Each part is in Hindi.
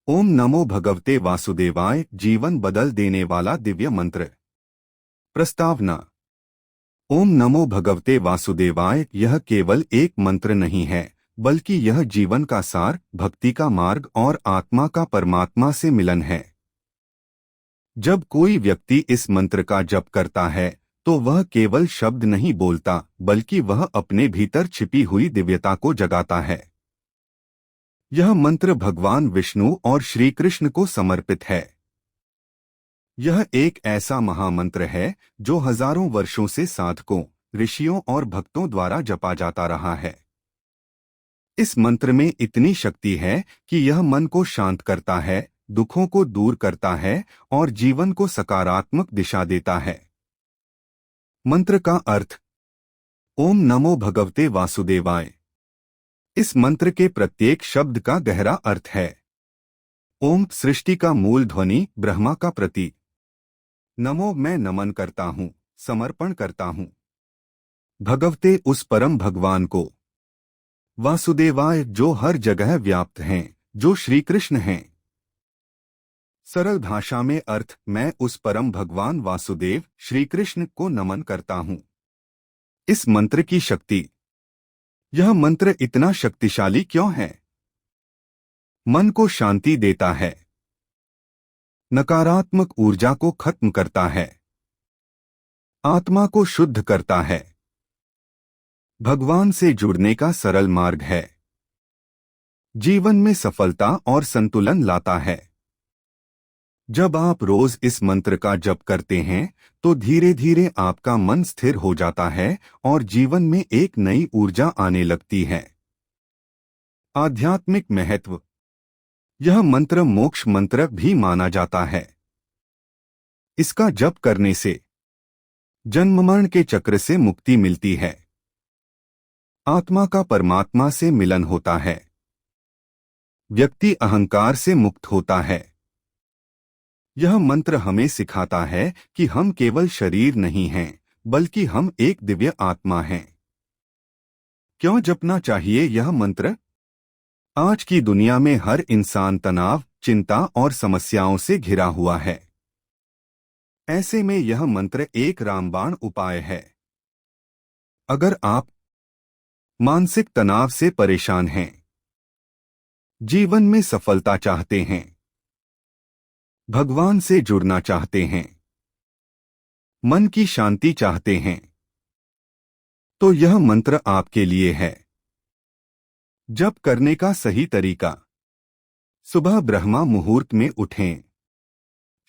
ओम नमो भगवते वासुदेवाय जीवन बदल देने वाला दिव्य मंत्र। प्रस्तावना। ओम नमो भगवते वासुदेवाय यह केवल एक मंत्र नहीं है, बल्कि यह जीवन का सार, भक्ति का मार्ग और आत्मा का परमात्मा से मिलन है। जब कोई व्यक्ति इस मंत्र का जप करता है तो वह केवल शब्द नहीं बोलता, बल्कि वह अपने भीतर छिपी हुई दिव्यता को जगाता है। यह मंत्र भगवान विष्णु और श्री कृष्ण को समर्पित है। यह एक ऐसा महामंत्र है जो हजारों वर्षों से साधकों, ऋषियों और भक्तों द्वारा जपा जाता रहा है। इस मंत्र में इतनी शक्ति है कि यह मन को शांत करता है, दुखों को दूर करता है और जीवन को सकारात्मक दिशा देता है। मंत्र का अर्थ। ओम नमो भगवते वासुदेवाय। इस मंत्र के प्रत्येक शब्द का गहरा अर्थ है। ओम सृष्टि का मूल ध्वनि, ब्रह्मा का प्रतीक। नमो मैं नमन करता हूँ, समर्पण करता हूँ भगवते उस परम भगवान को। वासुदेवाय जो हर जगह व्याप्त हैं, जो श्री कृष्ण हैं। सरल भाषा में अर्थ, मैं उस परम भगवान वासुदेव श्री कृष्ण को नमन करता हूँ। इस मंत्र की शक्ति। यह मंत्र इतना शक्तिशाली क्यों है? मन को शांति देता है, नकारात्मक ऊर्जा को खत्म करता है, आत्मा को शुद्ध करता है, भगवान से जुड़ने का सरल मार्ग है, जीवन में सफलता और संतुलन लाता है। जब आप रोज इस मंत्र का जप करते हैं तो धीरे धीरे आपका मन स्थिर हो जाता है और जीवन में एक नई ऊर्जा आने लगती है। आध्यात्मिक महत्व। यह मंत्र मोक्ष मंत्र भी माना जाता है। इसका जप करने से जन्म मरण के चक्र से मुक्ति मिलती है, आत्मा का परमात्मा से मिलन होता है, व्यक्ति अहंकार से मुक्त होता है। यह मंत्र हमें सिखाता है कि हम केवल शरीर नहीं हैं, बल्कि हम एक दिव्य आत्मा हैं। क्यों जपना चाहिए यह मंत्र? आज की दुनिया में हर इंसान तनाव, चिंता और समस्याओं से घिरा हुआ है। ऐसे में यह मंत्र एक रामबाण उपाय है। अगर आप मानसिक तनाव से परेशान हैं, जीवन में सफलता चाहते हैं, भगवान से जुड़ना चाहते हैं, मन की शांति चाहते हैं, तो यह मंत्र आपके लिए है। जप करने का सही तरीका। सुबह ब्रह्मा मुहूर्त में उठें,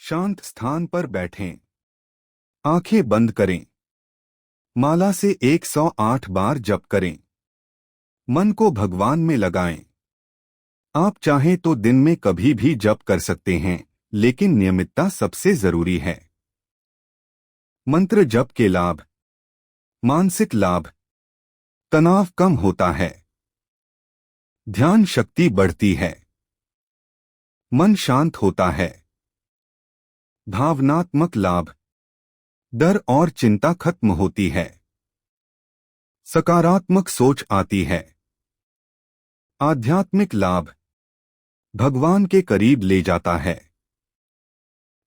शांत स्थान पर बैठें, आंखें बंद करें, माला से 108 बार जप करें, मन को भगवान में लगाएं। आप चाहें तो दिन में कभी भी जप कर सकते हैं, लेकिन नियमितता सबसे जरूरी है। मंत्र जप के लाभ। मानसिक लाभ। तनाव कम होता है, ध्यान शक्ति बढ़ती है, मन शांत होता है। भावनात्मक लाभ। डर और चिंता खत्म होती है, सकारात्मक सोच आती है। आध्यात्मिक लाभ। भगवान के करीब ले जाता है,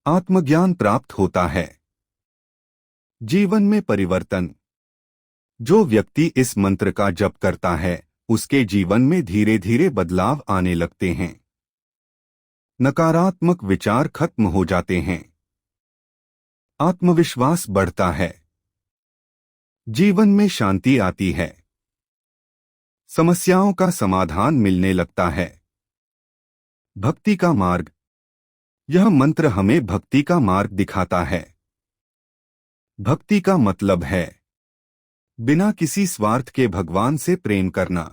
आत्मज्ञान प्राप्त होता है। जीवन में परिवर्तन। जो व्यक्ति इस मंत्र का जप करता है, उसके जीवन में धीरे धीरे बदलाव आने लगते हैं। नकारात्मक विचार खत्म हो जाते हैं, आत्मविश्वास बढ़ता है, जीवन में शांति आती है, समस्याओं का समाधान मिलने लगता है। भक्ति का मार्ग। यह मंत्र हमें भक्ति का मार्ग दिखाता है। भक्ति का मतलब है बिना किसी स्वार्थ के भगवान से प्रेम करना।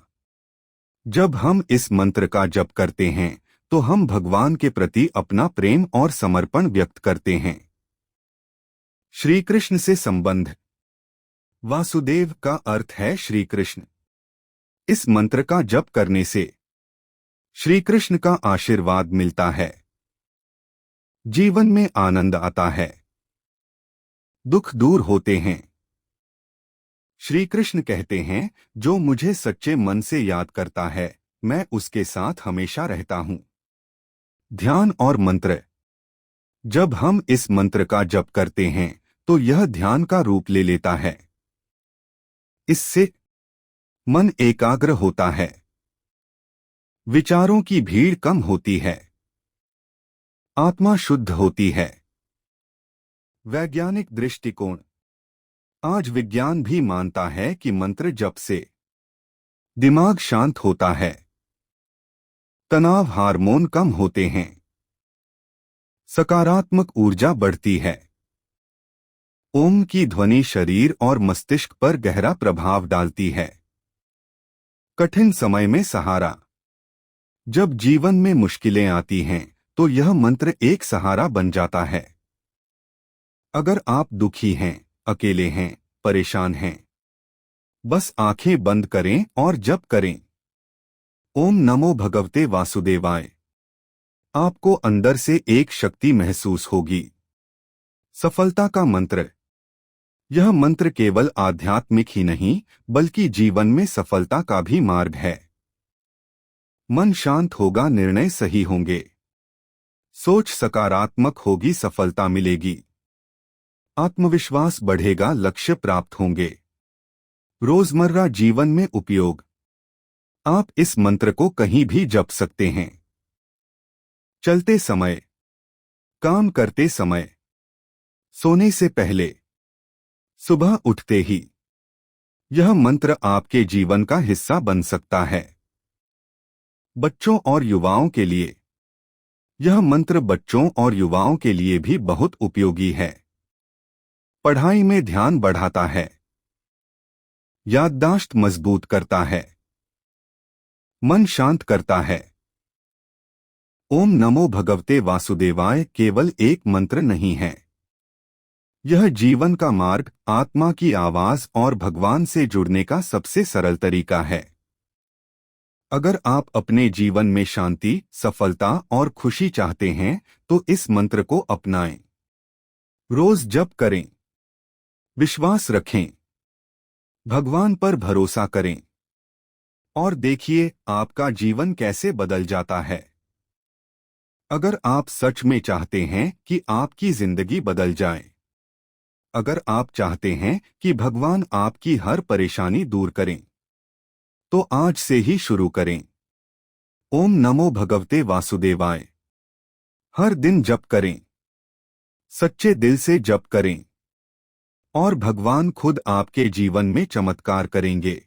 जब हम इस मंत्र का जप करते हैं तो हम भगवान के प्रति अपना प्रेम और समर्पण व्यक्त करते हैं। श्री कृष्ण से संबंध। वासुदेव का अर्थ है श्री कृष्ण। इस मंत्र का जप करने से श्री कृष्ण का आशीर्वाद मिलता है, जीवन में आनंद आता है, दुख दूर होते हैं। श्री कृष्ण कहते हैं, जो मुझे सच्चे मन से याद करता है, मैं उसके साथ हमेशा रहता हूँ। ध्यान और मंत्र। जब हम इस मंत्र का जप करते हैं तो यह ध्यान का रूप ले लेता है। इससे मन एकाग्र होता है, विचारों की भीड़ कम होती है, आत्मा शुद्ध होती है। वैज्ञानिक दृष्टिकोण। आज विज्ञान भी मानता है कि मंत्र जप से दिमाग शांत होता है, तनाव हार्मोन कम होते हैं, सकारात्मक ऊर्जा बढ़ती है। ओम की ध्वनि शरीर और मस्तिष्क पर गहरा प्रभाव डालती है। कठिन समय में सहारा। जब जीवन में मुश्किलें आती हैं तो यह मंत्र एक सहारा बन जाता है। अगर आप दुखी हैं, अकेले हैं, परेशान हैं, बस आंखें बंद करें और जप करें। ओम नमो भगवते वासुदेवाय। आपको अंदर से एक शक्ति महसूस होगी। सफलता का मंत्र। यह मंत्र केवल आध्यात्मिक ही नहीं बल्कि जीवन में सफलता का भी मार्ग है। मन शांत होगा, निर्णय सही होंगे, सोच सकारात्मक होगी, सफलता मिलेगी, आत्मविश्वास बढ़ेगा, लक्ष्य प्राप्त होंगे। रोजमर्रा जीवन में उपयोग। आप इस मंत्र को कहीं भी जप सकते हैं। चलते समय, काम करते समय, सोने से पहले, सुबह उठते ही। यह मंत्र आपके जीवन का हिस्सा बन सकता है। बच्चों और युवाओं के लिए। यह मंत्र बच्चों और युवाओं के लिए भी बहुत उपयोगी है। पढ़ाई में ध्यान बढ़ाता है, याददाश्त मजबूत करता है, मन शांत करता है। ओम नमो भगवते वासुदेवाय केवल एक मंत्र नहीं है। यह जीवन का मार्ग, आत्मा की आवाज और भगवान से जुड़ने का सबसे सरल तरीका है। अगर आप अपने जीवन में शांति, सफलता और खुशी चाहते हैं तो इस मंत्र को अपनाएं। रोज जप करें, विश्वास रखें, भगवान पर भरोसा करें और देखिए आपका जीवन कैसे बदल जाता है। अगर आप सच में चाहते हैं कि आपकी जिंदगी बदल जाए, अगर आप चाहते हैं कि भगवान आपकी हर परेशानी दूर करें, तो आज से ही शुरू करें। ओम नमो भगवते वासुदेवाय। हर दिन जप करें, सच्चे दिल से जप करें और भगवान खुद आपके जीवन में चमत्कार करेंगे।